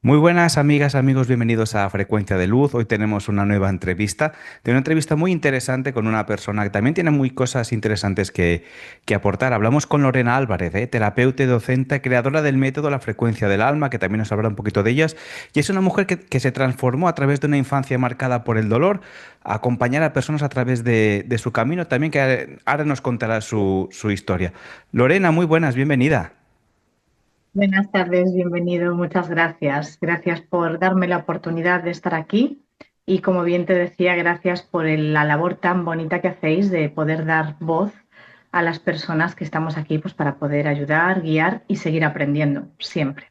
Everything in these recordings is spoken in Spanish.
Muy buenas amigas, amigos, bienvenidos a Frecuencia de Luz. Hoy tenemos una nueva entrevista, de una entrevista muy interesante con una persona que también tiene muy cosas interesantes que aportar. Hablamos con Lorena Álvarez, terapeuta y docente, creadora del método La Frecuencia del Alma, que también nos habla un poquito de ellas. Y es una mujer que se transformó a través de una infancia marcada por el dolor, a acompañar a personas a través de su camino, también que ahora nos contará su historia. Lorena, muy buenas, bienvenida. Buenas tardes, bienvenido, muchas gracias. Gracias por darme la oportunidad de estar aquí y como bien te decía, gracias por la labor tan bonita que hacéis de poder dar voz a las personas que estamos aquí pues, para poder ayudar, guiar y seguir aprendiendo siempre.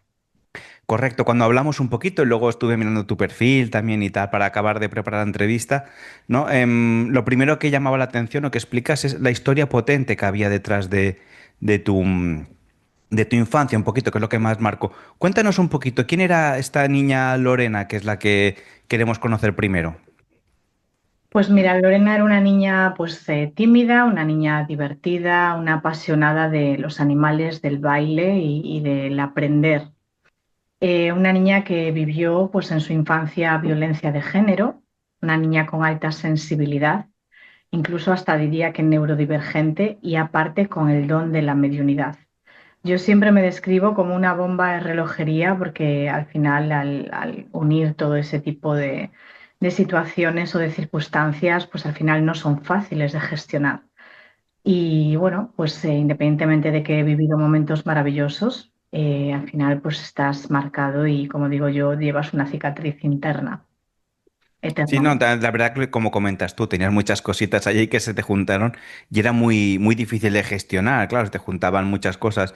Correcto, cuando hablamos un poquito, y luego estuve mirando tu perfil también y tal para acabar de preparar la entrevista, ¿no? Lo primero que llamaba la atención o que explicas es la historia potente que había detrás de de tu infancia, un poquito, que es lo que más marcó. Cuéntanos un poquito, ¿quién era esta niña Lorena, que es la que queremos conocer primero? Pues mira, Lorena era una niña pues tímida, una niña divertida, una apasionada de los animales, del baile y del aprender. Una niña que vivió pues, en su infancia violencia de género, una niña con alta sensibilidad, incluso hasta diría que neurodivergente y aparte con el don de la mediunidad. Yo siempre me describo como una bomba de relojería porque al final al unir todo ese tipo de situaciones o de circunstancias, pues al final no son fáciles de gestionar. Y bueno, pues independientemente de que he vivido momentos maravillosos, al final pues estás marcado y como digo yo, llevas una cicatriz interna Sí, no, eternamente. la verdad que como comentas tú, tenías muchas cositas allí que se te juntaron y era muy difícil de gestionar, claro, se te juntaban muchas cosas.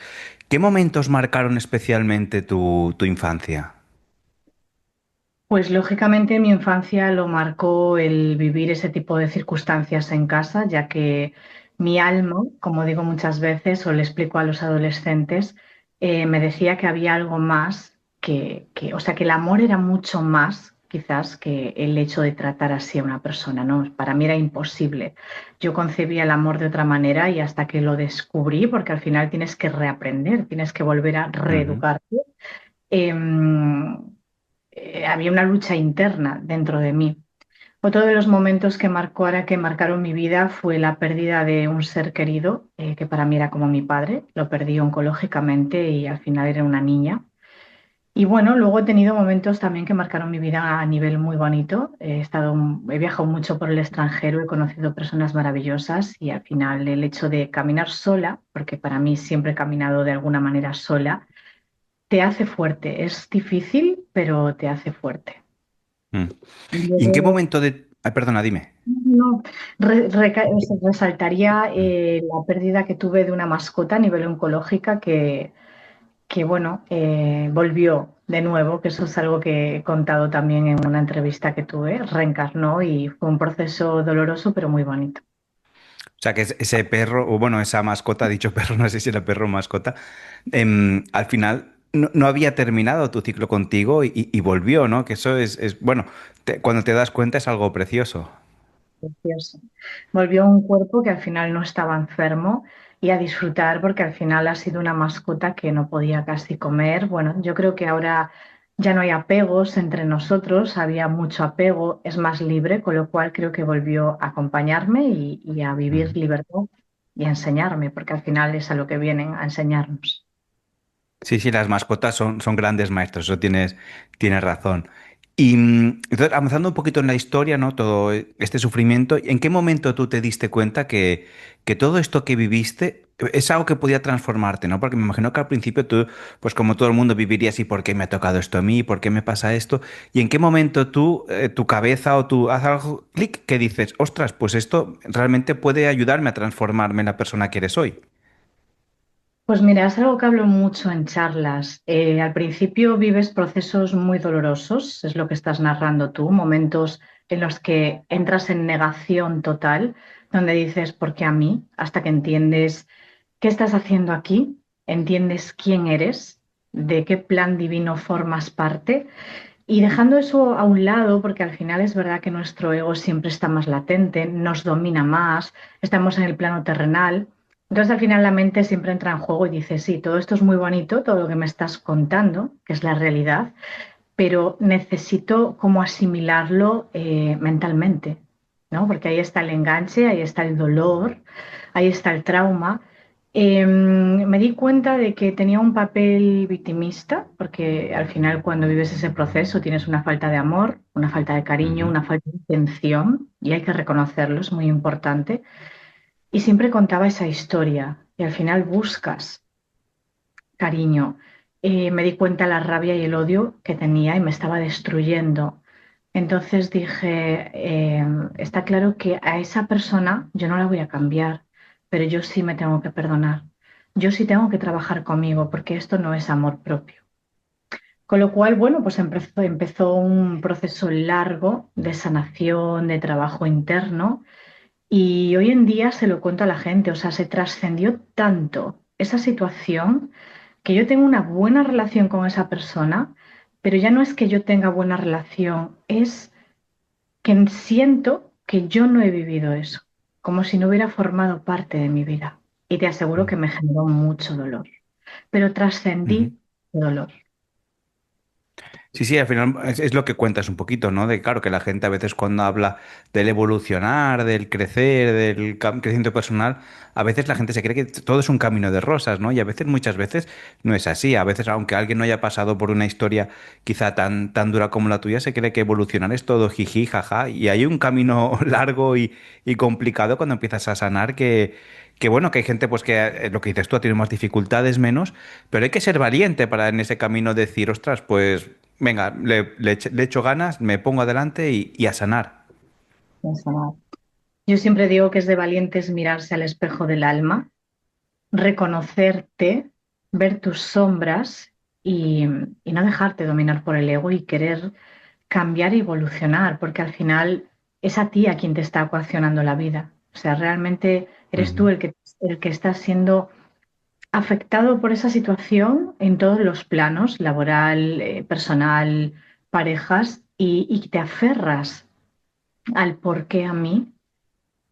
¿Qué momentos marcaron especialmente tu infancia? Pues lógicamente mi infancia lo marcó el vivir ese tipo de circunstancias en casa, ya que mi alma, como digo muchas veces o le explico a los adolescentes, me decía que había algo más o sea, que el amor era mucho más quizás que el hecho de tratar así a una persona, ¿no? Para mí era imposible. Yo concebía el amor de otra manera y hasta que lo descubrí, porque al final tienes que reaprender, tienes que volver a Ujú. reeducarte. em, Había una lucha interna dentro de mí. Otro de los momentos que marcaron mi vida fue la pérdida de un ser querido, que para mí era como mi padre. Lo perdí oncológicamente y al final era una niña. Y bueno, luego he tenido momentos también que marcaron mi vida a nivel muy bonito. He viajado mucho por el extranjero, he conocido personas maravillosas y al final el hecho de caminar sola, porque para mí siempre he caminado de alguna manera sola, te hace fuerte. Es difícil, pero te hace fuerte. Mm. Y ¿Y en qué luego, momento de... Ay, perdona, dime. no, resaltaría Mm. la pérdida que tuve de una mascota a nivel oncológica que bueno, volvió de nuevo, que eso es algo que he contado también en una entrevista que tuve, reencarnó y fue un proceso doloroso pero muy bonito. O sea, que ese perro, o bueno, esa mascota, dicho perro, no sé si era perro o mascota, al final no había terminado tu ciclo contigo y volvió, ¿no? Que eso bueno, cuando te das cuenta es algo precioso. Precioso. Volvió a un cuerpo que al final no estaba enfermo y a disfrutar porque al final ha sido una mascota que no podía casi comer. Bueno, yo creo que ahora ya no hay apegos entre nosotros, había mucho apego, es más libre, con lo cual creo que volvió a acompañarme y a vivir Ujú. libertad y a enseñarme, porque al final es a lo que vienen, a enseñarnos. Sí, sí, las mascotas son grandes maestros, eso tienes razón. Y entonces, avanzando un poquito en la historia, ¿no? Todo este sufrimiento, ¿en qué momento tú te diste cuenta que todo esto que viviste es algo que podía transformarte, ¿no? Porque me imagino que al principio tú, pues como todo el mundo, vivirías y ¿por qué me ha tocado esto a mí? ¿Por qué me pasa esto? ¿Y en qué momento tú, tu cabeza o tú haces algo clic que dices, ostras, pues esto realmente puede ayudarme a transformarme en la persona que eres hoy? Pues mira, es algo que hablo mucho en charlas. Al principio vives procesos muy dolorosos, es lo que estás narrando tú, momentos en los que entras en negación total, donde dices, ¿por qué a mí? Hasta que entiendes qué estás haciendo aquí, entiendes quién eres, de qué plan divino formas parte. Y dejando eso a un lado, porque al final es verdad que nuestro ego siempre está más latente, nos domina más, estamos en el plano terrenal. Entonces al final la mente siempre entra en juego y dice, sí, todo esto es muy bonito, todo lo que me estás contando, que es la realidad, pero necesito como asimilarlo mentalmente, ¿no? Porque ahí está el enganche, ahí está el dolor, ahí está el trauma. Me di cuenta de que tenía un papel victimista, porque al final cuando vives ese proceso tienes una falta de amor, una falta de cariño, Ujú. una falta de atención, y hay que reconocerlo, es muy importante. Y siempre contaba esa historia, y al final buscas cariño. Me di cuenta la rabia y el odio que tenía y me estaba destruyendo. Entonces dije, está claro que a esa persona yo no la voy a cambiar, pero yo sí me tengo que perdonar. Yo sí tengo que trabajar conmigo porque esto no es amor propio. Con lo cual, bueno, pues empezó un proceso largo de sanación, de trabajo interno y hoy en día se lo cuento a la gente, o sea, se trascendió tanto esa situación que yo tengo una buena relación con esa persona, pero ya no es que yo tenga buena relación, es que siento que yo no he vivido eso, como si no hubiera formado parte de mi vida. Y te aseguro que me generó mucho dolor, pero Ujú. trascendí el dolor. Sí, sí, al final es lo que cuentas un poquito, ¿no? De claro que la gente a veces cuando habla del evolucionar, del crecer, del crecimiento personal, a veces la gente se cree que todo es un camino de rosas, ¿no? Y a veces, muchas veces, no es así. A veces, aunque alguien no haya pasado por una historia quizá tan dura como la tuya, se cree que evolucionar es todo jiji, jaja. Y hay un camino largo y complicado cuando empiezas a sanar que bueno, que hay gente pues que lo que dices tú ha tenido más dificultades menos, pero hay que ser valiente para en ese camino decir, ostras, pues venga, le echo ganas, me pongo adelante y a sanar. Yo siempre digo que es de valientes mirarse al espejo del alma, reconocerte, ver tus sombras y no dejarte dominar por el ego y querer cambiar y evolucionar, porque al final es a ti a quien te está coaccionando la vida. O sea, realmente eres tú Ujú. el que está siendo afectado por esa situación en todos los planos, laboral, personal, parejas, y te aferras al por qué a mí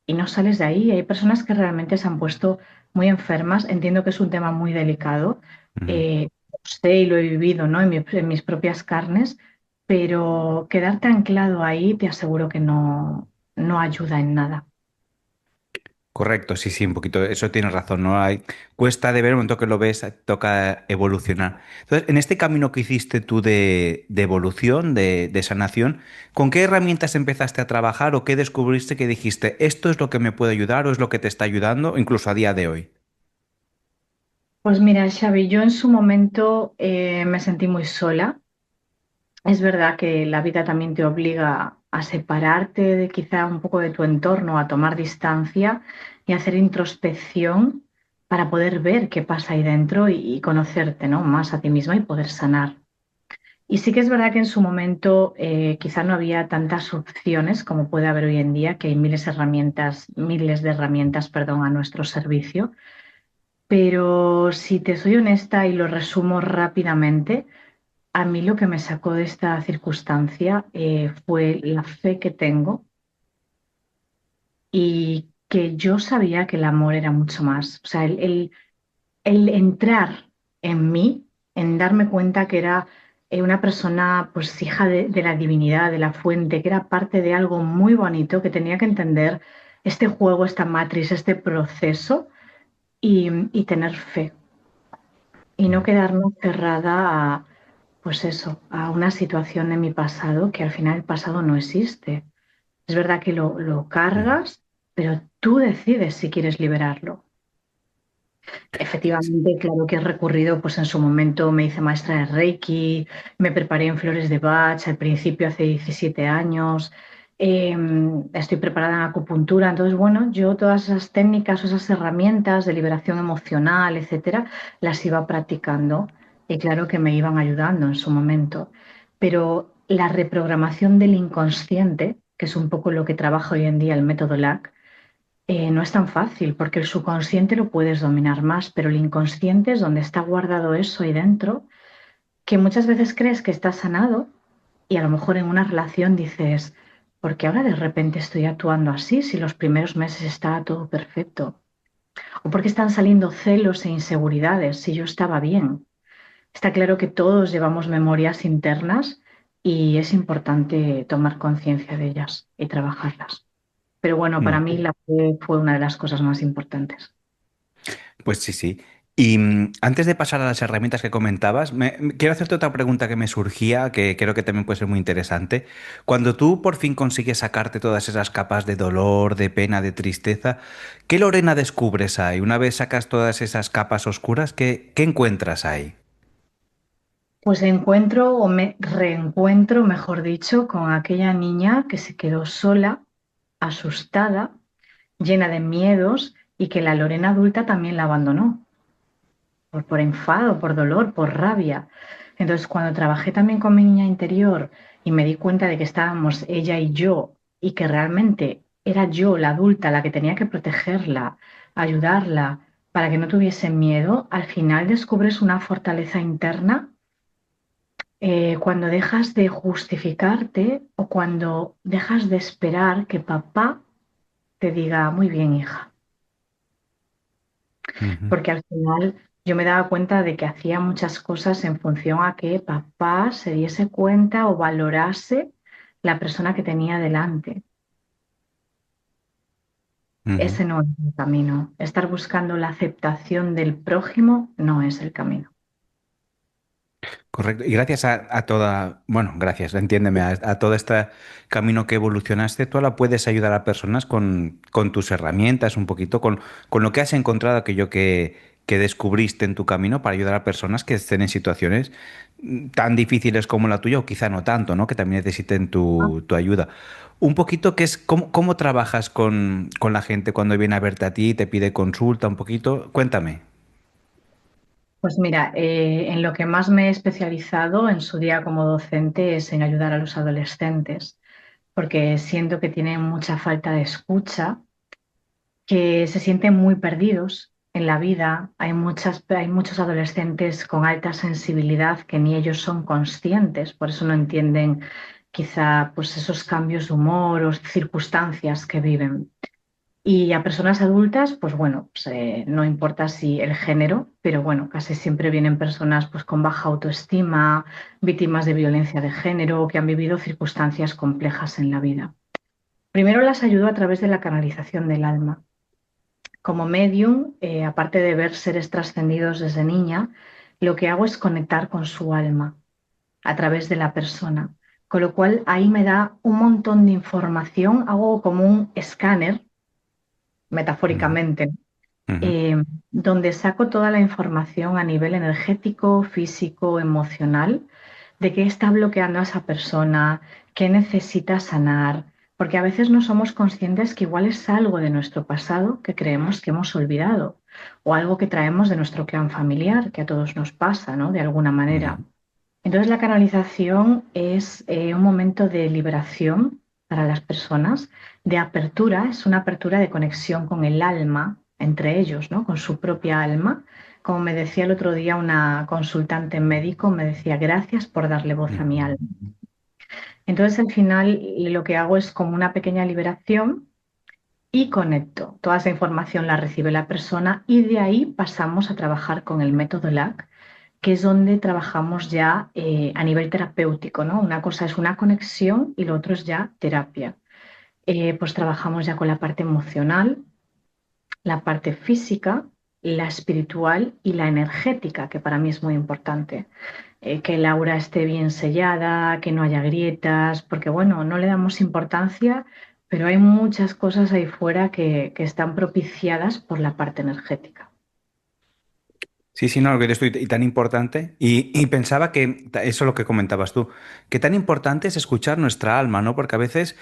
y no sales de ahí. Hay personas que realmente se han puesto muy enfermas. Entiendo que es un tema muy delicado. Ujú. Lo sé y lo he vivido, ¿no? En mis propias carnes, pero quedarte anclado ahí te aseguro que no ayuda en nada. Correcto, sí, sí, un poquito, eso tienes razón, ¿no? Cuesta de ver, el momento que lo ves, toca evolucionar. Entonces, en este camino que hiciste tú de evolución, de sanación, ¿con qué herramientas empezaste a trabajar o qué descubriste que dijiste, esto es lo que me puede ayudar o es lo que te está ayudando, incluso a día de hoy? Pues mira, Xavi, yo en su momento me sentí muy sola. Es verdad que la vida también te obliga a separarte de quizá un poco de tu entorno, a tomar distancia y hacer introspección para poder ver qué pasa ahí dentro y conocerte, ¿no? Más a ti misma y poder sanar. Y sí que es verdad que en su momento quizá no había tantas opciones como puede haber hoy en día, que hay miles de herramientas, perdón, a nuestro servicio. Pero si te soy honesta y lo resumo rápidamente, a mí lo que me sacó de esta circunstancia fue la fe que tengo y que yo sabía que el amor era mucho más. O sea, el entrar en mí, en darme cuenta que era una persona, pues hija de la divinidad, de la fuente, que era parte de algo muy bonito, que tenía que entender este juego, esta matriz, este proceso y tener fe. Y no quedarme cerrada a, pues eso, a una situación de mi pasado que al final el pasado no existe. Es verdad que lo Ujú. cargas, pero tú decides si quieres liberarlo. Efectivamente, claro que he recurrido, pues en su momento me hice maestra de Reiki, me preparé en flores de Bach al principio hace 17 años, estoy preparada en acupuntura, entonces bueno, yo todas esas técnicas o esas herramientas de liberación emocional, etcétera, las iba practicando y claro que me iban ayudando en su momento. Pero la reprogramación del inconsciente, que es un poco lo que trabaja hoy en día el método LAC, no es tan fácil porque el subconsciente lo puedes dominar más, pero el inconsciente es donde está guardado eso ahí dentro, que muchas veces crees que está sanado y a lo mejor en una relación dices, ¿por qué ahora de repente estoy actuando así si los primeros meses estaba todo perfecto? ¿O por qué están saliendo celos e inseguridades si yo estaba bien? Está claro que todos llevamos memorias internas y es importante tomar conciencia de ellas y trabajarlas. Pero bueno, para mí Mm. la fe fue una de las cosas más importantes. Pues sí, sí. Y antes de pasar a las herramientas que comentabas, quiero hacerte otra pregunta que me surgía, que creo que también puede ser muy interesante. Cuando tú por fin consigues sacarte todas esas capas de dolor, de pena, de tristeza, ¿qué Lorena descubres ahí? Una vez sacas todas esas capas oscuras, ¿qué encuentras ahí? Pues encuentro o me reencuentro, mejor dicho, con aquella niña que se quedó sola, asustada, llena de miedos y que la Lorena adulta también la abandonó por enfado, por dolor, por rabia. Entonces, cuando trabajé también con mi niña interior y me di cuenta de que estábamos ella y yo y que realmente era yo, la adulta, la que tenía que protegerla, ayudarla para que no tuviese miedo, al final descubres una fortaleza interna cuando dejas de justificarte o cuando dejas de esperar que papá te diga, muy bien, hija, Ujú. porque al final yo me daba cuenta de que hacía muchas cosas en función a que papá se diese cuenta o valorase la persona que tenía delante. Ujú. Ese no es el camino. Estar buscando la aceptación del prójimo no es el camino. Correcto. Y gracias a toda, bueno, gracias, entiéndeme, a todo este camino que evolucionaste, tú ahora puedes ayudar a personas con tus herramientas, un poquito, con lo que has encontrado, aquello que descubriste en tu camino para ayudar a personas que estén en situaciones tan difíciles como la tuya, o quizá no tanto, ¿no? Que también necesiten tu ayuda. Un poquito, ¿cómo trabajas con la gente cuando viene a verte a ti, te pide consulta, un poquito? Cuéntame. Pues mira, en lo que más me he especializado en su día como docente es en ayudar a los adolescentes, porque siento que tienen mucha falta de escucha, que se sienten muy perdidos en la vida. Hay muchos adolescentes con alta sensibilidad que ni ellos son conscientes, por eso no entienden quizá pues esos cambios de humor o circunstancias que viven. Y a personas adultas, pues bueno, pues, no importa si el género, pero bueno, casi siempre vienen personas pues con baja autoestima, víctimas de violencia de género, que han vivido circunstancias complejas en la vida. Primero las ayudo a través de la canalización del alma. Como medium, aparte de ver seres trascendidos desde niña, lo que hago es conectar con su alma a través de la persona. Con lo cual ahí me da un montón de información, hago como un escáner, Ujú, metafóricamente, ujú, eh, donde saco toda la información a nivel energético, físico, emocional, de qué está bloqueando a esa persona, qué necesita sanar, porque a veces no somos conscientes que igual es algo de nuestro pasado que creemos que hemos olvidado, o algo que traemos de nuestro clan familiar, que a todos nos pasa, ¿no? De alguna manera. ujú, Entonces la canalización es un momento de liberación para las personas, de apertura, es una apertura de conexión con el alma, entre ellos, ¿no? Con su propia alma. Como me decía el otro día una consultante médico, me decía, gracias por darle voz a mi alma. ujú. Entonces al final lo que hago es como una pequeña liberación y conecto. Toda esa información la recibe la persona y de ahí pasamos a trabajar con el método LAC, que es donde trabajamos ya a nivel terapéutico, ¿no? Una cosa es una conexión y lo otro es ya terapia. Pues trabajamos ya con la parte emocional, la parte física, la espiritual y la energética, que para mí es muy importante. Que el aura esté bien sellada, que no haya grietas, porque bueno, no le damos importancia, pero hay muchas cosas ahí fuera que están propiciadas por la parte energética. Sí, sí, no, lo que estoy y tan importante. Y pensaba que eso es lo que comentabas tú, que tan importante es escuchar nuestra alma, ¿no? Porque a veces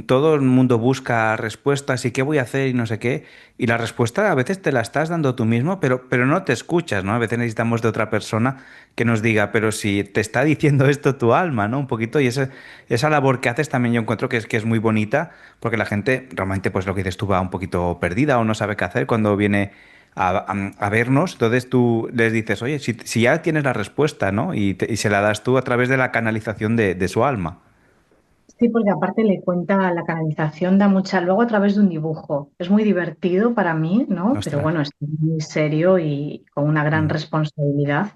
todo el mundo busca respuestas y qué voy a hacer y no sé qué. Y la respuesta a veces te la estás dando tú mismo, pero no te escuchas, ¿no? A veces necesitamos de otra persona que nos diga, pero si te está diciendo esto tu alma, ¿no? Un poquito. Y esa labor que haces también yo encuentro que es muy bonita, porque la gente realmente, pues lo que dices tú, va un poquito perdida o no sabe qué hacer cuando viene a vernos, entonces tú les dices, oye, si ya tienes la respuesta, ¿no? Y se la das tú a través de la canalización de su alma. Sí, porque aparte le cuenta la canalización, da mucha, luego a través de un dibujo. Es muy divertido para mí, ¿no? Pero Ostras. bueno, es muy serio y con una gran Mm. responsabilidad.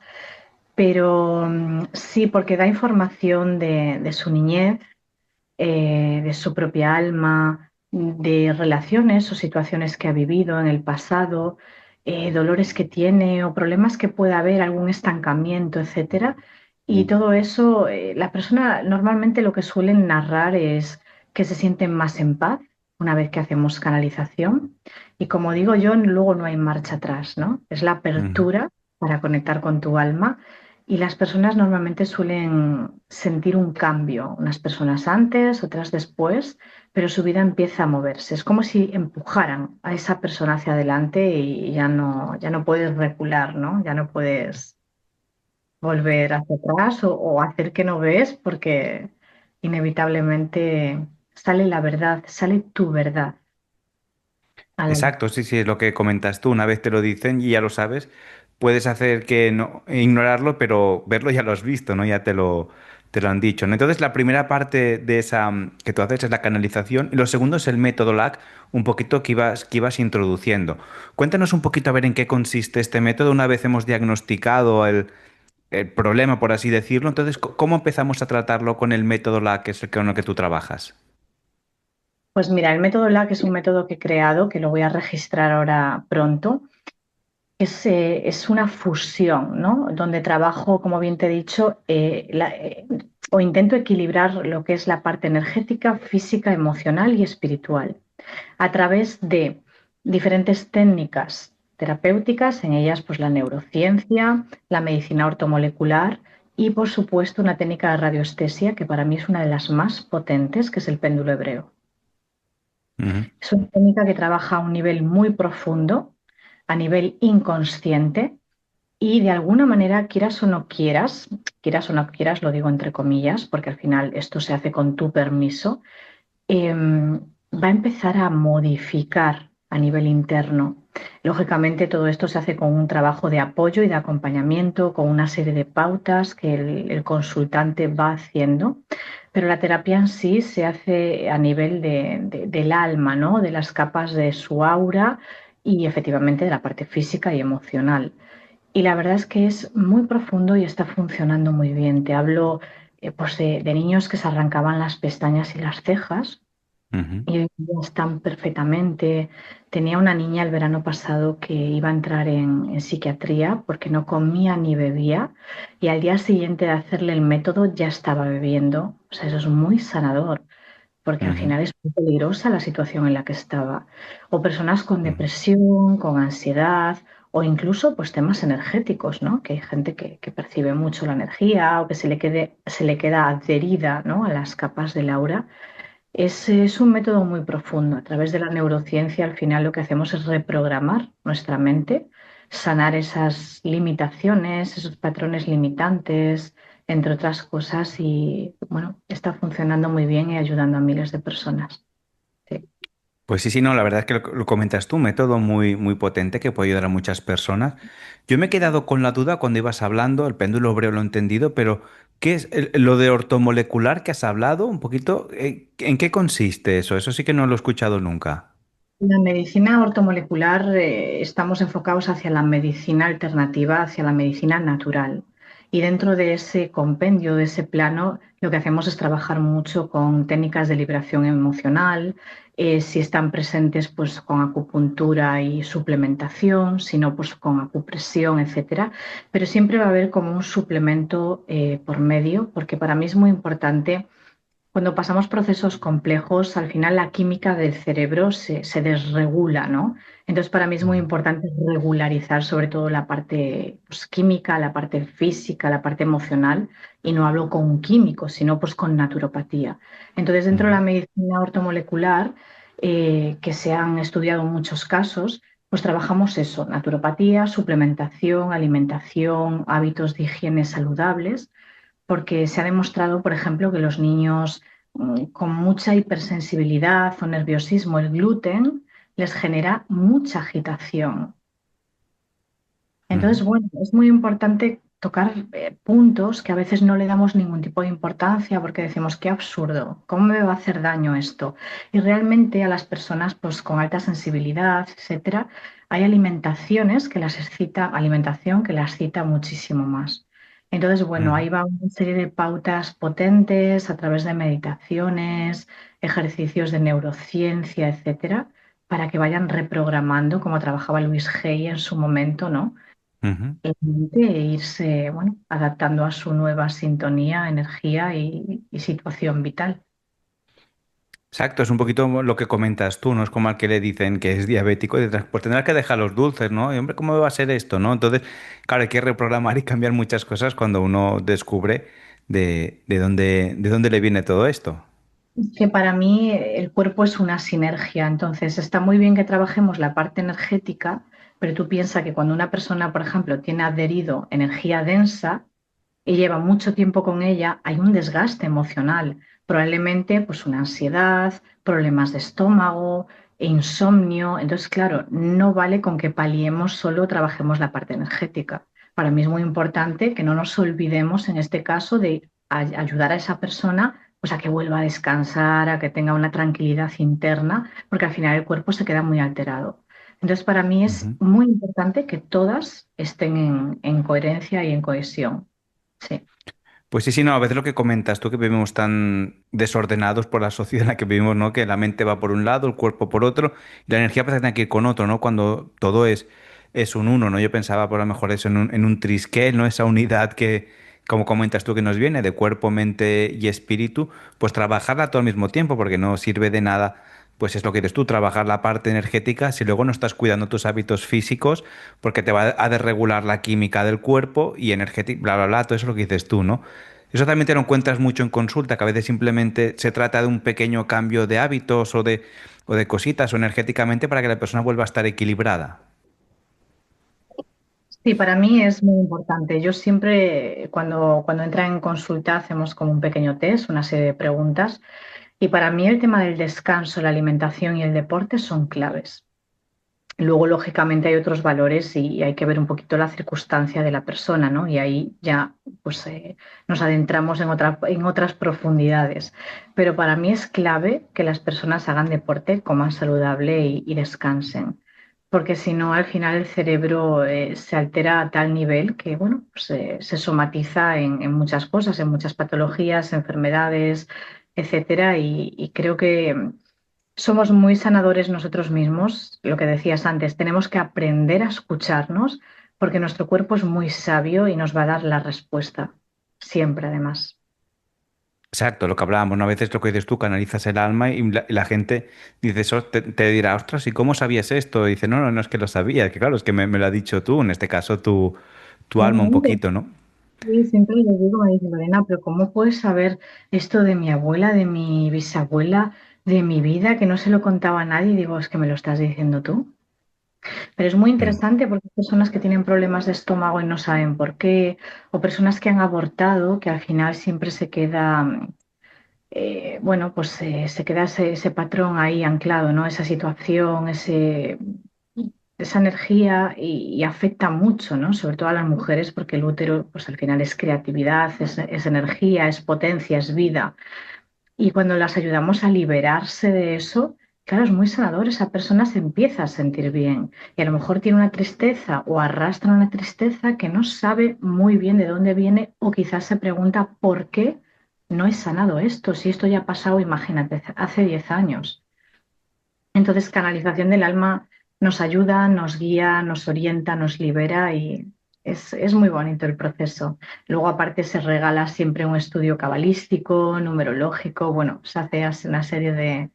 pero sí, porque da información de su niñez, de su propia alma, de relaciones o situaciones que ha vivido en el pasado, dolores que tiene o problemas que pueda haber, algún estancamiento, etcétera. Y todo eso, la persona normalmente lo que suelen narrar es que se sienten más en paz una vez que hacemos canalización. Y como digo yo, luego no hay marcha atrás, ¿no? Es la Ujú. apertura para conectar con tu alma y las personas normalmente suelen sentir un cambio, unas personas antes, otras después, pero su vida empieza a moverse. Es como si empujaran a esa persona hacia adelante y ya no puedes recular, ¿no? Ya no puedes volver hacia atrás o hacer que no ves porque inevitablemente sale la verdad, sale tu verdad a la luz. Exacto, sí, sí, es lo que comentas tú. Una vez te lo dicen y ya lo sabes, puedes hacer que no ignorarlo, pero verlo ya lo has visto, ¿no? Ya te lo han dicho, ¿no? Entonces, la primera parte de esa que tú haces es la canalización y lo segundo es el método LAC, un poquito que ibas introduciendo. Cuéntanos un poquito a ver en qué consiste este método una vez hemos diagnosticado el problema, por así decirlo. Entonces, ¿cómo empezamos a tratarlo con el método LAC, que es el con el que tú trabajas? Pues mira, el método LAC es un método que he creado, que lo voy a registrar ahora pronto. Es una fusión, ¿no? Donde trabajo, como bien te he dicho, o intento equilibrar lo que es la parte energética, física, emocional y espiritual a través de diferentes técnicas terapéuticas, en ellas pues la neurociencia, la medicina ortomolecular y por supuesto una técnica de radioestesia que para mí es una de las más potentes, que es el péndulo hebreo. Ujú, Es una técnica que trabaja a un nivel muy profundo, a nivel inconsciente, y de alguna manera, quieras o no quieras, lo digo entre comillas, porque al final esto se hace con tu permiso, va a empezar a modificar a nivel interno. Lógicamente, todo esto se hace con un trabajo de apoyo y de acompañamiento, con una serie de pautas que el consultante va haciendo, pero la terapia en sí se hace a nivel del alma, ¿no? De las capas de su aura y efectivamente de la parte física y emocional. Y la verdad es que es muy profundo y está funcionando muy bien. Te hablo pues de niños que se arrancaban las pestañas y las cejas ujú. y hoy en día están perfectamente. Tenía una niña el verano pasado que iba a entrar en psiquiatría porque no comía ni bebía y al día siguiente de hacerle el método ya estaba bebiendo. O sea, eso es muy sanador porque al Ujú, final es muy peligrosa la situación en la que estaba. O personas con ujú, depresión, con ansiedad, o incluso pues temas energéticos, ¿no? Que hay gente que percibe mucho la energía o que se le queda adherida, ¿no? A las capas del aura. Es un método muy profundo. A través de la neurociencia, al final lo que hacemos es reprogramar nuestra mente, sanar esas limitaciones, esos patrones limitantes, entre otras cosas, y bueno, está funcionando muy bien y ayudando a miles de personas. Sí. pues sí, sí, no, la verdad es que lo comentas tú, un método muy, muy potente que puede ayudar a muchas personas. Yo me he quedado con la duda cuando ibas hablando, el péndulo hebreo lo he entendido, pero ¿qué es lo de ortomolecular que has hablado? Un poquito, ¿en qué consiste eso? Eso sí que no lo he escuchado nunca. La medicina ortomolecular, estamos enfocados hacia la medicina alternativa, hacia la medicina natural. Y dentro de ese compendio, de ese plano, lo que hacemos es trabajar mucho con técnicas de liberación emocional, si están presentes, pues con acupuntura y suplementación, si no, pues con acupresión, etcétera. Pero siempre va a haber como un suplemento por medio, porque para mí es muy importante cuando pasamos procesos complejos, al final la química del cerebro se desregula, ¿no? Entonces, para mí es muy Ujú, importante regularizar sobre todo la parte pues, química, la parte física, la parte emocional, y no hablo con un químico, sino pues con naturopatía. Entonces, dentro de ujú, la medicina ortomolecular, que se han estudiado muchos casos, pues trabajamos eso, naturopatía, suplementación, alimentación, hábitos de higiene saludables porque se ha demostrado, por ejemplo, que los niños con mucha hipersensibilidad o nerviosismo, el gluten les genera mucha agitación. ujú. Entonces, bueno, es muy importante tocar puntos que a veces no le damos ningún tipo de importancia porque decimos, qué absurdo, ¿cómo me va a hacer daño esto? Y realmente a las personas pues, con alta sensibilidad, etcétera, hay alimentación que las excita muchísimo más. Entonces, bueno, Ujú, ahí va una serie de pautas potentes a través de meditaciones, ejercicios de neurociencia, etcétera, para que vayan reprogramando, como trabajaba Luis Hay en su momento, ¿no? ujú. La mente e irse, bueno, adaptando a su nueva sintonía, energía y situación vital. Exacto, es un poquito lo que comentas tú, ¿no? Es como al que le dicen que es diabético y dices, pues tendrás que dejar los dulces, ¿no? Y hombre, ¿cómo va a ser esto, no? Entonces, claro, hay que reprogramar y cambiar muchas cosas cuando uno descubre de dónde le viene todo esto. Que para mí el cuerpo es una sinergia, entonces está muy bien que trabajemos la parte energética, pero tú piensas que cuando una persona, por ejemplo, tiene adherido energía densa, y lleva mucho tiempo con ella, hay un desgaste emocional, probablemente pues una ansiedad, problemas de estómago, insomnio. Entonces, claro, no vale con que paliemos solo trabajemos la parte energética. Para mí es muy importante que no nos olvidemos en este caso de ayudar a esa persona pues a que vuelva a descansar, a que tenga una tranquilidad interna, porque al final el cuerpo se queda muy alterado. Entonces, para mí es Ujú. muy importante que todas estén en coherencia y en cohesión. Sí. Pues sí, sí, no, a veces lo que comentas tú, que vivimos tan desordenados por la sociedad en la que vivimos, ¿no? Que la mente va por un lado, el cuerpo por otro, y la energía parece que tiene que ir con otro, ¿no? Cuando todo es un uno, ¿no? Yo pensaba por lo mejor eso en un trisquel, ¿no? Esa unidad que, como comentas tú, que nos viene de cuerpo, mente y espíritu, pues trabajarla todo al mismo tiempo, porque no sirve de nada, pues es lo que dices tú, trabajar la parte energética si luego no estás cuidando tus hábitos físicos, porque te va a desregular la química del cuerpo y energética, bla, bla, bla, todo eso es lo que dices tú, ¿no? Eso también te lo encuentras mucho en consulta, que a veces simplemente se trata de un pequeño cambio de hábitos o de cositas o energéticamente para que la persona vuelva a estar equilibrada. Sí, para mí es muy importante. Yo siempre, cuando entra en consulta, hacemos como un pequeño test, una serie de preguntas. Y para mí el tema del descanso, la alimentación y el deporte son claves. Luego, lógicamente, hay otros valores y hay que ver un poquito la circunstancia de la persona, ¿no? Y ahí ya pues, nos adentramos en otras profundidades. Pero para mí es clave que las personas hagan deporte, coman saludable y descansen. Porque si no, al final el cerebro se altera a tal nivel que, bueno, pues, se somatiza en muchas cosas, en muchas patologías, enfermedades, etcétera. Y creo que somos muy sanadores nosotros mismos, lo que decías antes, tenemos que aprender a escucharnos porque nuestro cuerpo es muy sabio y nos va a dar la respuesta, siempre además. Exacto, lo que hablábamos, ¿no? A veces lo que dices tú, canalizas el alma y la gente dice eso, te dirá, ostras, ¿y cómo sabías esto? Y dice, no, no, no es que lo sabía, que claro, es que me lo has dicho tú, en este caso tu alma un Totalmente. poquito, ¿no? Sí, siempre les digo, me dice Lorena, pero ¿cómo puedes saber esto de mi abuela, de mi bisabuela, de mi vida, que no se lo contaba a nadie? Y digo, es que me lo estás diciendo tú. Pero es muy Mm. interesante porque hay personas que tienen problemas de estómago y no saben por qué, o personas que han abortado, que al final siempre se queda bueno, pues se queda ese patrón ahí anclado, ¿no? Esa situación, esa energía y afecta mucho, ¿no? Sobre todo a las mujeres, porque el útero, pues al final es creatividad, es energía, es potencia, es vida. Y cuando las ayudamos a liberarse de eso, claro, es muy sanador. Esa persona se empieza a sentir bien y a lo mejor tiene una tristeza o arrastra una tristeza que no sabe muy bien de dónde viene o quizás se pregunta por qué no he sanado esto, si esto ya ha pasado, imagínate, hace 10 años. Entonces, canalización del alma nos ayuda, nos guía, nos orienta, nos libera y es muy bonito el proceso. Luego, aparte, se regala siempre un estudio cabalístico, numerológico, bueno, se hace una serie de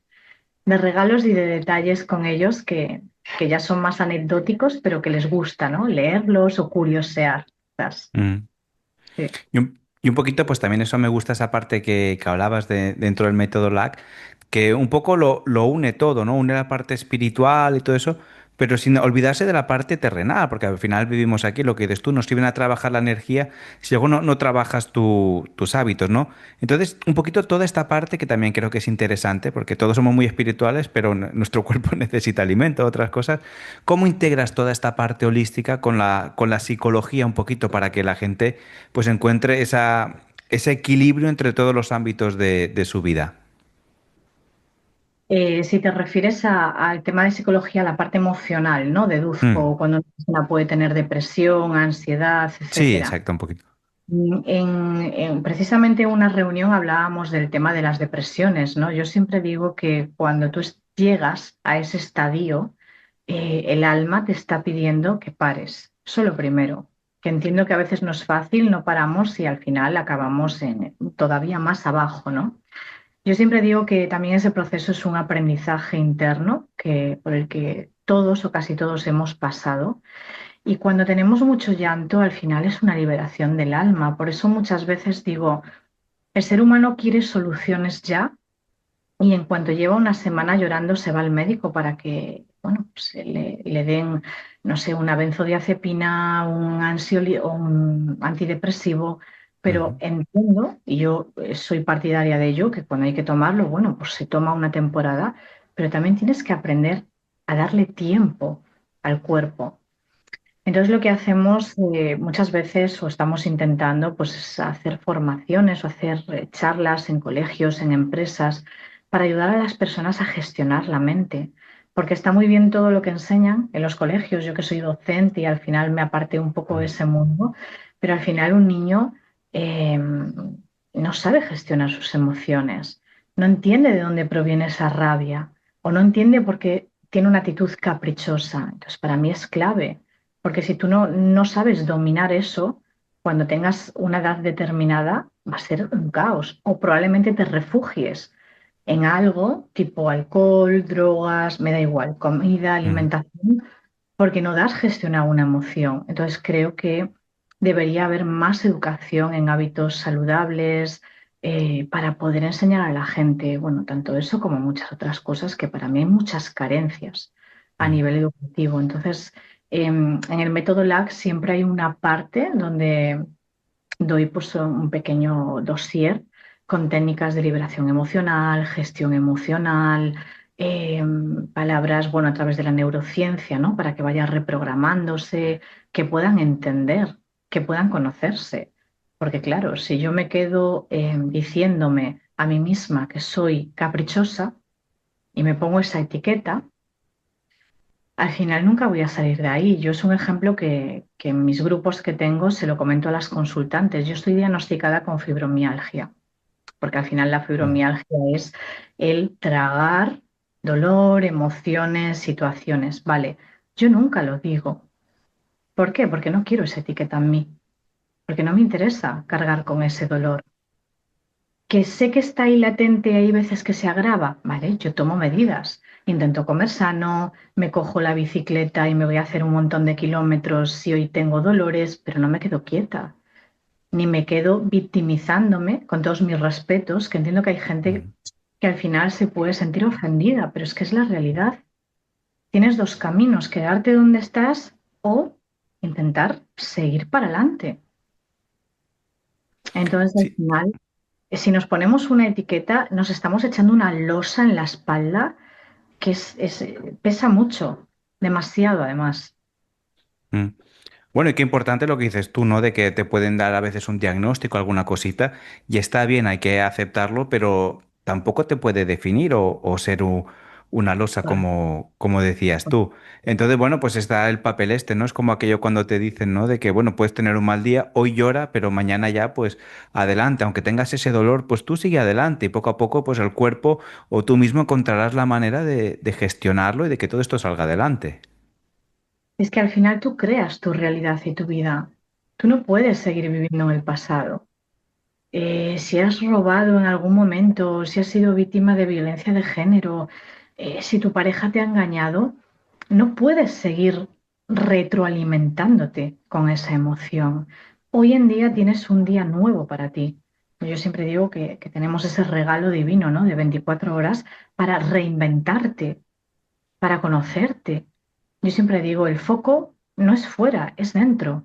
regalos y de detalles con ellos que ya son más anecdóticos, pero que les gusta, ¿no? Leerlos o curiosear. Quizás. Mm. Sí. Y un poquito, pues también eso me gusta esa parte que hablabas dentro del método LAC, que un poco lo une todo, ¿no? Une la parte espiritual y todo eso, pero sin olvidarse de la parte terrenal, porque al final vivimos aquí, lo que dices tú, nos sirven a trabajar la energía si luego no trabajas tus hábitos, ¿no? Entonces, un poquito toda esta parte que también creo que es interesante, porque todos somos muy espirituales, pero nuestro cuerpo necesita alimento, otras cosas. ¿Cómo integras toda esta parte holística con la psicología un poquito para que la gente pues encuentre ese equilibrio entre todos los ámbitos de su vida? Si te refieres al tema de psicología, la parte emocional, ¿no? Mm. Deduzco cuando una persona puede tener depresión, ansiedad, Sí, etcétera. exacto, un poquito. Precisamente en una reunión hablábamos del tema de las depresiones, ¿no? Yo siempre digo que cuando tú llegas a ese estadio, el alma te está pidiendo que pares. Eso lo primero, que entiendo que a veces no es fácil, no paramos y al final acabamos en todavía más abajo, ¿no? Yo siempre digo que también ese proceso es un aprendizaje interno por el que todos o casi todos hemos pasado. Y cuando tenemos mucho llanto, al final es una liberación del alma. Por eso muchas veces digo, el ser humano quiere soluciones ya y en cuanto lleva una semana llorando se va al médico para que, bueno, pues le den, no sé, una benzodiazepina, o un antidepresivo. Pero Ujú. entiendo, y yo soy partidaria de ello, que cuando hay que tomarlo, bueno, pues se toma una temporada, pero también tienes que aprender a darle tiempo al cuerpo. Entonces lo que hacemos muchas veces o estamos intentando pues es hacer formaciones o hacer charlas en colegios, en empresas, para ayudar a las personas a gestionar la mente. Porque está muy bien todo lo que enseñan en los colegios, yo que soy docente y al final me aparté un poco de ese mundo, pero al final un niño no sabe gestionar sus emociones, no entiende de dónde proviene esa rabia o no entiende por qué tiene una actitud caprichosa. Entonces para mí es clave porque si tú no sabes dominar eso, cuando tengas una edad determinada, va a ser un caos. O probablemente te refugies en algo tipo alcohol, drogas, me da igual, comida, Ujú. alimentación, porque no das gestión a una emoción. Entonces creo que debería haber más educación en hábitos saludables para poder enseñar a la gente, bueno, tanto eso como muchas otras cosas que para mí hay muchas carencias a Ujú. nivel educativo. Entonces, en el método LAC siempre hay una parte donde doy pues un pequeño dossier con técnicas de liberación emocional, gestión emocional, palabras, bueno, a través de la neurociencia, ¿no? Para que vaya reprogramándose, que puedan entender, que puedan conocerse. Porque claro, si yo me quedo diciéndome a mí misma que soy caprichosa y me pongo esa etiqueta, al final nunca voy a salir de ahí. Yo es un ejemplo que en mis grupos que tengo se lo comento a las consultantes. Yo estoy diagnosticada con fibromialgia, porque al final la Ujú. fibromialgia es el tragar dolor, emociones, situaciones. Vale, yo nunca lo digo. ¿Por qué? Porque no quiero esa etiqueta en mí, porque no me interesa cargar con ese dolor. Que sé que está ahí latente, hay veces que se agrava, vale, yo tomo medidas, intento comer sano, me cojo la bicicleta y me voy a hacer un montón de kilómetros si hoy tengo dolores, pero no me quedo quieta, ni me quedo victimizándome con todos mis respetos, que entiendo que hay gente Ujú. que al final se puede sentir ofendida, pero es que es la realidad. Tienes dos caminos, quedarte donde estás o intentar seguir para adelante. Entonces, al Sí. final si nos ponemos una etiqueta, nos estamos echando una losa en la espalda que pesa mucho, demasiado además. Mm. Bueno, y qué importante lo que dices tú, ¿no? De que te pueden dar a veces un diagnóstico, alguna cosita, y está bien, hay que aceptarlo, pero tampoco te puede definir o ser una losa como decías tú. Entonces, bueno, pues está el papel este, ¿no? Es como aquello cuando te dicen, ¿no? De que, bueno, puedes tener un mal día, hoy llora, pero mañana ya, pues adelante, aunque tengas ese dolor, pues tú sigue adelante y poco a poco, pues el cuerpo o tú mismo encontrarás la manera de gestionarlo y de que todo esto salga adelante. Es que al final tú creas tu realidad y tu vida. Tú no puedes seguir viviendo en el pasado. Si has robado en algún momento, si has sido víctima de violencia de género, si tu pareja te ha engañado, no puedes seguir retroalimentándote con esa emoción. Hoy en día tienes un día nuevo para ti. Yo siempre digo que tenemos ese regalo divino, ¿no? De 24 horas para reinventarte, para conocerte. Yo siempre digo, el foco no es fuera, es dentro.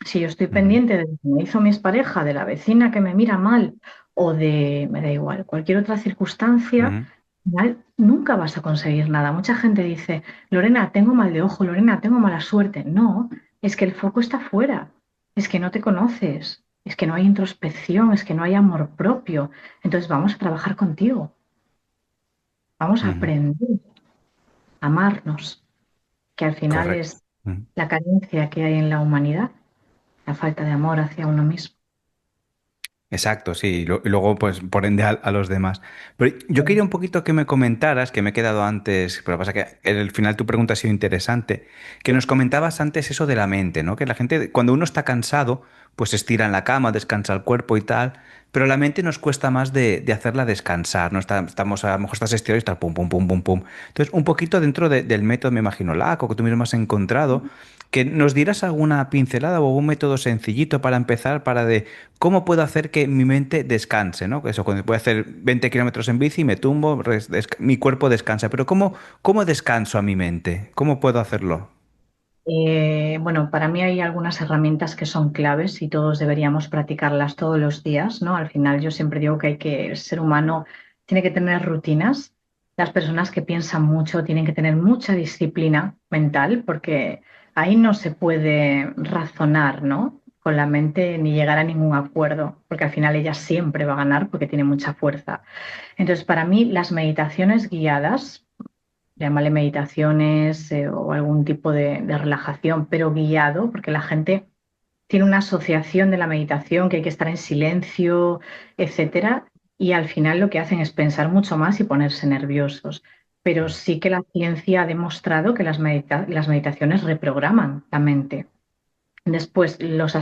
Si yo estoy Ujú. pendiente de lo que me hizo mi expareja, de la vecina que me mira mal o de, me da igual, cualquier otra circunstancia, Ujú. al final nunca vas a conseguir nada. Mucha gente dice, Lorena, tengo mal de ojo, Lorena, tengo mala suerte. No, es que el foco está fuera, es que no te conoces, es que no hay introspección, es que no hay amor propio. Entonces vamos a trabajar contigo, vamos a Ujú. aprender a amarnos, que al final Correcto. es Ujú. la carencia que hay en la humanidad. la falta de amor hacia uno mismo. Exacto, sí, y luego, pues, por ende, a los demás. Pero yo quería un poquito que me comentaras, que me he quedado antes, pero pasa que al final tu pregunta ha sido interesante, que nos comentabas antes eso de la mente, ¿no? Que la gente, cuando uno está cansado, pues se estira en la cama, descansa el cuerpo y tal, pero la mente nos cuesta más de hacerla descansar, ¿no? Estamos, a lo mejor estás estirado y estás pum, pum, pum, pum, pum. Entonces, un poquito dentro del método, me imagino, LAC, o que tú mismo has encontrado, que nos dieras alguna pincelada o algún método sencillito para empezar, para de ¿cómo puedo hacer que mi mente descanse, ¿no? Que eso, cuando voy a hacer 20 kilómetros en bici, me tumbo, mi cuerpo descansa. Pero ¿cómo descanso a mi mente? ¿Cómo puedo hacerlo? Bueno, para mí hay algunas herramientas que son claves y todos deberíamos practicarlas todos los días, ¿no? Al final yo siempre digo que el ser humano tiene que tener rutinas. Las personas que piensan mucho tienen que tener mucha disciplina mental porque ahí no se puede razonar, ¿no? Con la mente ni llegar a ningún acuerdo, porque al final ella siempre va a ganar porque tiene mucha fuerza. Entonces, para mí, las meditaciones guiadas, llámale meditaciones o algún tipo de relajación, pero guiado, porque la gente tiene una asociación de la meditación, que hay que estar en silencio, etcétera, y al final lo que hacen es pensar mucho más y ponerse nerviosos. Pero sí que la ciencia ha demostrado que las meditaciones reprograman la mente. Después, los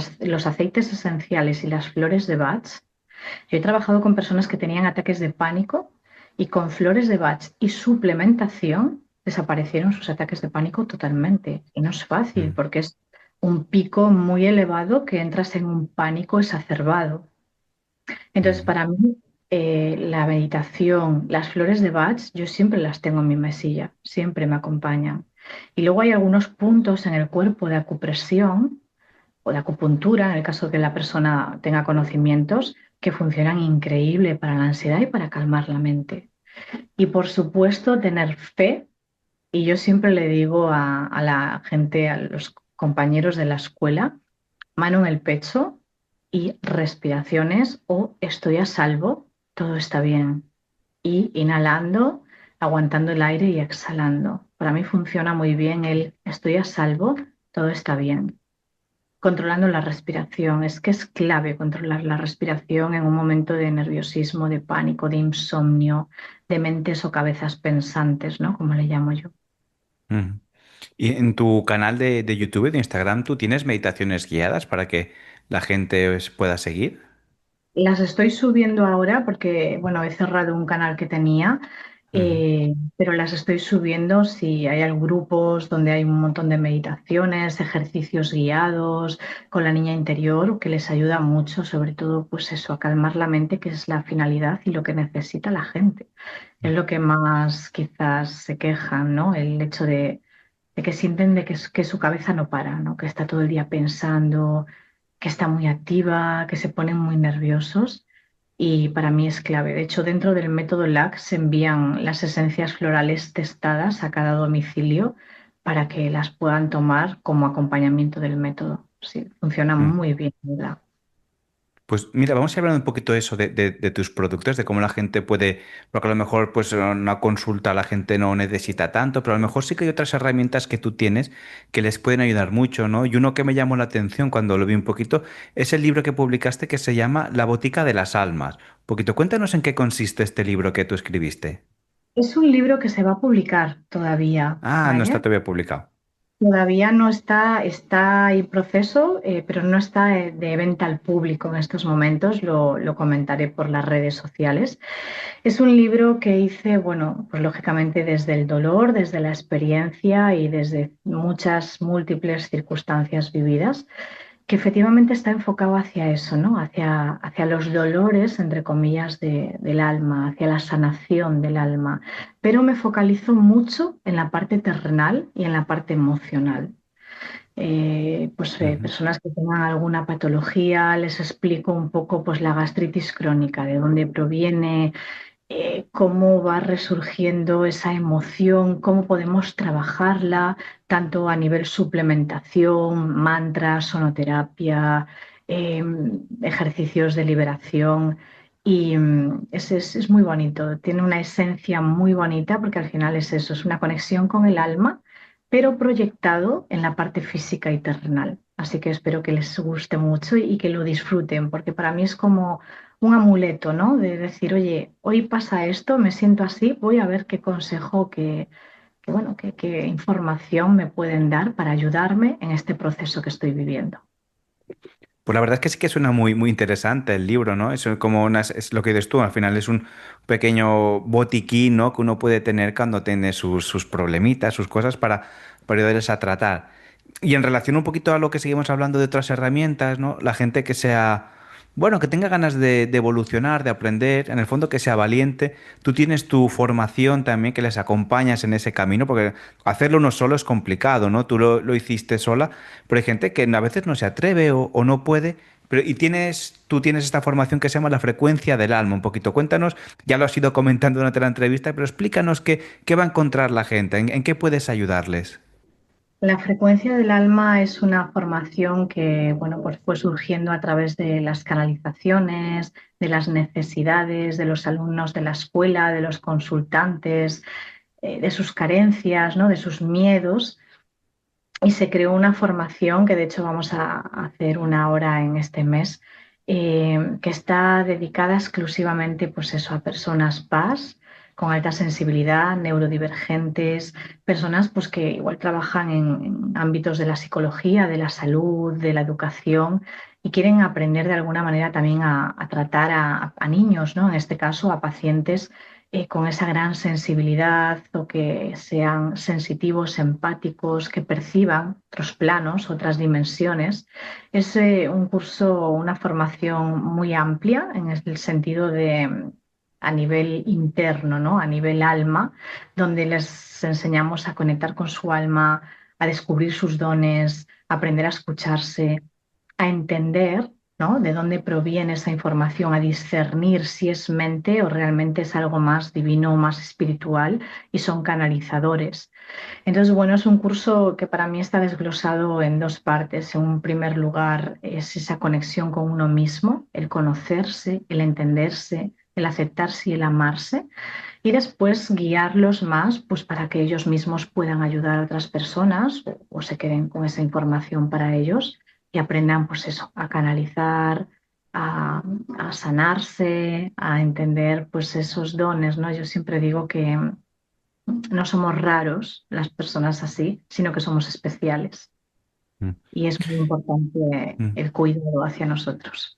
aceites esenciales y las flores de Bach. Yo he trabajado con personas que tenían ataques de pánico y con flores de Bach y suplementación desaparecieron sus ataques de pánico totalmente. Y no es fácil Mm, porque es un pico muy elevado que entras en un pánico exacerbado. Entonces, mm, para mí, la meditación, las flores de Bach, yo siempre las tengo en mi mesilla, siempre me acompañan. Y luego hay algunos puntos en el cuerpo de acupresión o de acupuntura, en el caso de que la persona tenga conocimientos, que funcionan increíble para la ansiedad y para calmar la mente. Y por supuesto, tener fe. Y yo siempre le digo a la gente, a los compañeros de la escuela, mano en el pecho y respiraciones o estoy a salvo, todo está bien. Y inhalando, aguantando el aire y exhalando. Para mí funciona muy bien el estoy a salvo, todo está bien. Controlando la respiración. Es que es clave controlar la respiración en un momento de nerviosismo, de pánico, de insomnio, de mentes o cabezas pensantes, ¿no? Como le llamo yo. mm. Y en tu canal de YouTube, de Instagram, ¿tú tienes meditaciones guiadas para que la gente pueda seguir? Las estoy subiendo ahora porque, bueno, he cerrado un canal que tenía, Ujú, pero las estoy subiendo si hay grupos donde hay un montón de meditaciones, ejercicios guiados con la niña interior, que les ayuda mucho, sobre todo, pues eso, a calmar la mente, que es la finalidad y lo que necesita la gente. Es lo que más quizás se quejan, ¿no? El hecho de que sienten que su cabeza no para, ¿no? Que está todo el día pensando, que está muy activa, que se ponen muy nerviosos y para mí es clave. De hecho, dentro del método LAC se envían las esencias florales testadas a cada domicilio para que las puedan tomar como acompañamiento del método. Sí, funciona mm. muy bien, ¿verdad? Pues mira, vamos a hablar un poquito de eso, de tus productos, de cómo la gente puede, porque a lo mejor pues una consulta la gente no necesita tanto, pero a lo mejor sí que hay otras herramientas que tú tienes que les pueden ayudar mucho, ¿no? Y uno que me llamó la atención cuando lo vi un poquito es el libro que publicaste que se llama La Botica de las Almas. Un poquito, cuéntanos en qué consiste este libro que tú escribiste. Es un libro que se va a publicar todavía, Ah, no está ¿vale? todavía publicado. Todavía no está, está en proceso, pero no está de venta al público en estos momentos. Lo comentaré por las redes sociales. Es un libro que hice, bueno, pues lógicamente desde el dolor, desde la experiencia y desde muchas múltiples circunstancias vividas, que efectivamente está enfocado hacia eso, ¿no? Hacia los dolores, entre comillas, del alma, hacia la sanación del alma. Pero me focalizo mucho en la parte terrenal y en la parte emocional. Ujú, Personas que tengan alguna patología, les explico un poco pues, la gastritis crónica, de dónde proviene, cómo va resurgiendo esa emoción, cómo podemos trabajarla, tanto a nivel suplementación, mantras, sonoterapia, ejercicios de liberación. Y es muy bonito, tiene una esencia muy bonita porque al final es eso, es una conexión con el alma, pero proyectado en la parte física y terrenal. Así que espero que les guste mucho y que lo disfruten, porque para mí es como un amuleto, ¿no? De decir, oye, hoy pasa esto, me siento así, voy a ver qué consejo, bueno, qué información me pueden dar para ayudarme en este proceso que estoy viviendo. Pues la verdad es que sí que suena muy, muy interesante el libro, ¿no? Eso como es lo que dices tú, al final es un pequeño botiquín, ¿no? Que uno puede tener cuando tiene sus problemitas, sus cosas para ayudarles a tratar. Y en relación un poquito a lo que seguimos hablando de otras herramientas, ¿no? La gente que sea, bueno, que tenga ganas de evolucionar, de aprender, en el fondo que sea valiente. Tú tienes tu formación también que les acompañas en ese camino, porque hacerlo uno solo es complicado, ¿no? Tú lo hiciste sola, pero hay gente que a veces no se atreve o no puede. Pero, tú tienes esta formación que se llama la frecuencia del alma, un poquito. Cuéntanos, ya lo has ido comentando en otra entrevista, pero explícanos qué va a encontrar la gente, en qué puedes ayudarles. La frecuencia del alma es una formación que, bueno, pues fue surgiendo a través de las canalizaciones, de las necesidades de los alumnos de la escuela, de los consultantes, de sus carencias, ¿no? De sus miedos. Y se creó una formación que de hecho vamos a hacer una hora en este mes, que está dedicada exclusivamente pues eso, a personas PAS con alta sensibilidad, neurodivergentes, personas pues, que igual trabajan en ámbitos de la psicología, de la salud, de la educación y quieren aprender de alguna manera también a tratar a niños, ¿no? En este caso a pacientes con esa gran sensibilidad o que sean sensitivos, empáticos, que perciban otros planos, otras dimensiones. Es un curso, una formación muy amplia en el sentido de a nivel interno, ¿no? A nivel alma, donde les enseñamos a conectar con su alma, a descubrir sus dones, a aprender a escucharse, a entender, ¿no? De dónde proviene esa información, a discernir si es mente o realmente es algo más divino o más espiritual y son canalizadores. Entonces, bueno, es un curso que para mí está desglosado en dos partes. En un primer lugar es esa conexión con uno mismo, el conocerse, el entenderse, el aceptarse y el amarse, y después guiarlos más pues, para que ellos mismos puedan ayudar a otras personas o se queden con esa información para ellos y aprendan pues eso, a canalizar, a, a sanarse, a entender pues esos dones, ¿no? Yo siempre digo que no somos raros las personas así, sino que somos especiales Mm, y es muy importante mm. el cuidado hacia nosotros.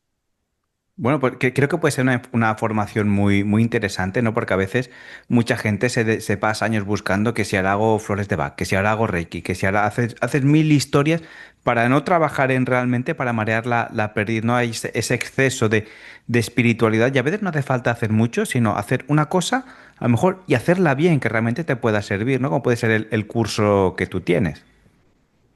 Bueno, pues creo que puede ser una formación muy, muy interesante, ¿no? Porque a veces mucha gente se pasa años buscando que si ahora hago flores de Bach, que si ahora hago Reiki, que si ahora haces mil historias para no trabajar en realmente, para marear la perdiz, ¿no? Hay ese exceso de espiritualidad y a veces no hace falta hacer mucho, sino hacer una cosa, a lo mejor, y hacerla bien, que realmente te pueda servir, ¿no? Como puede ser el curso que tú tienes.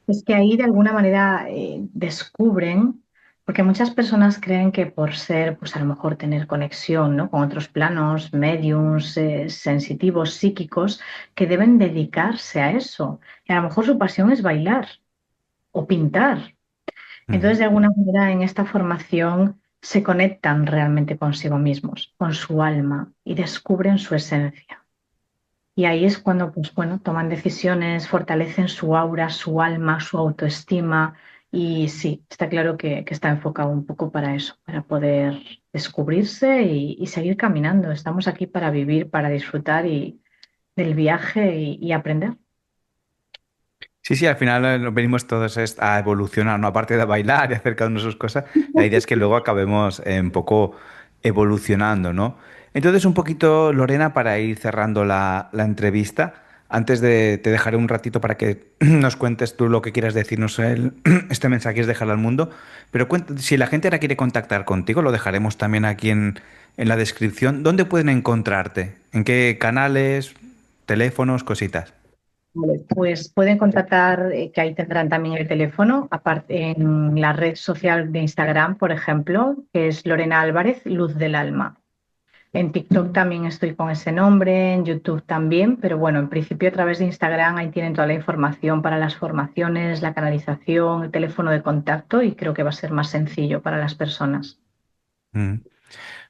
Es que ahí de alguna manera descubren, porque muchas personas creen que por ser, pues a lo mejor tener conexión, ¿no? Con otros planos, mediums, sensitivos, psíquicos, que deben dedicarse a eso. Y a lo mejor su pasión es bailar o pintar. Ujú. Entonces, de alguna manera, en esta formación se conectan realmente consigo mismos, con su alma y descubren su esencia. Y ahí es cuando, pues bueno, toman decisiones, fortalecen su aura, su alma, su autoestima. Y sí, está claro que está enfocado un poco para eso, para poder descubrirse y seguir caminando. Estamos aquí para vivir, para disfrutar del viaje y aprender. Sí, sí, al final nos venimos todos a evolucionar, ¿no? Aparte de bailar y hacer cada uno sus cosas, la idea es que luego acabemos un poco evolucionando, ¿no? Entonces, un poquito, Lorena, para ir cerrando la entrevista, te dejaré un ratito para que nos cuentes tú lo que quieras decirnos este mensaje es dejarlo al mundo, pero si la gente ahora quiere contactar contigo, lo dejaremos también aquí en la descripción. ¿Dónde pueden encontrarte? ¿En qué canales, teléfonos, cositas? Vale, pues pueden contactar, que ahí tendrán también el teléfono, aparte en la red social de Instagram, por ejemplo, que es Lorena Álvarez, Luz del Alma. En TikTok también estoy con ese nombre, en YouTube también, pero bueno, en principio a través de Instagram ahí tienen toda la información para las formaciones, la canalización, el teléfono de contacto y creo que va a ser más sencillo para las personas. Mm.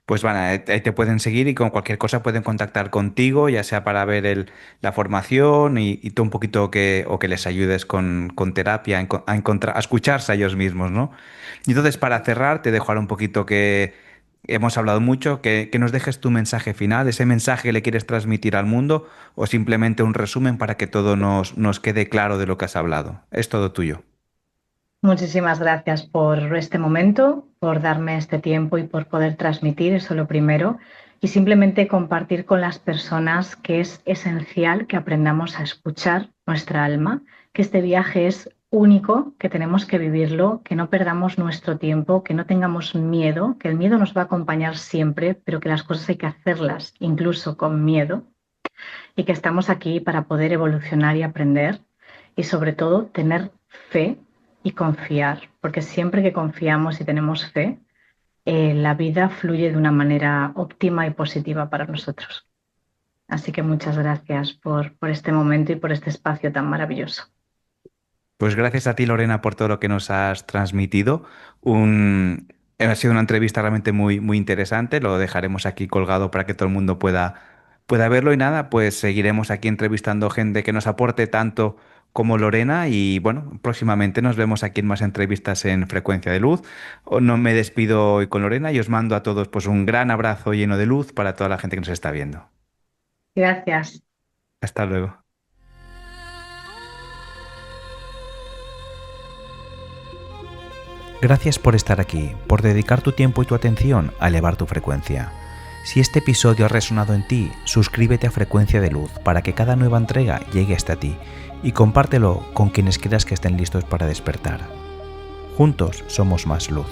Pues van, ahí te pueden seguir y con cualquier cosa pueden contactar contigo, ya sea para ver la formación y tú un poquito o que les ayudes con terapia a encontrar, a escucharse a ellos mismos, ¿no? Y entonces, para cerrar, te dejo ahora un poquito que hemos hablado mucho, que nos dejes tu mensaje final, ese mensaje que le quieres transmitir al mundo o simplemente un resumen para que todo nos quede claro de lo que has hablado. Es todo tuyo. Muchísimas gracias por este momento, por darme este tiempo y por poder transmitir, eso lo primero, y simplemente compartir con las personas que es esencial que aprendamos a escuchar nuestra alma, que este viaje es único, que tenemos que vivirlo, que no perdamos nuestro tiempo, que no tengamos miedo, que el miedo nos va a acompañar siempre, pero que las cosas hay que hacerlas incluso con miedo y que estamos aquí para poder evolucionar y aprender y sobre todo tener fe y confiar, porque siempre que confiamos y tenemos fe, la vida fluye de una manera óptima y positiva para nosotros. Así que muchas gracias por este momento y por este espacio tan maravilloso. Pues gracias a ti, Lorena, por todo lo que nos has transmitido. Ha sido una entrevista realmente muy interesante. Lo dejaremos aquí colgado para que todo el mundo pueda verlo. Y nada, pues seguiremos aquí entrevistando gente que nos aporte tanto como Lorena. Y bueno, próximamente nos vemos aquí en más entrevistas en Frecuencia de Luz. No me despido hoy con Lorena y os mando a todos pues un gran abrazo lleno de luz para toda la gente que nos está viendo. Gracias. Hasta luego. Gracias por estar aquí, por dedicar tu tiempo y tu atención a elevar tu frecuencia. Si este episodio ha resonado en ti, suscríbete a Frecuencia de Luz para que cada nueva entrega llegue hasta ti y compártelo con quienes creas que estén listos para despertar. Juntos somos más luz.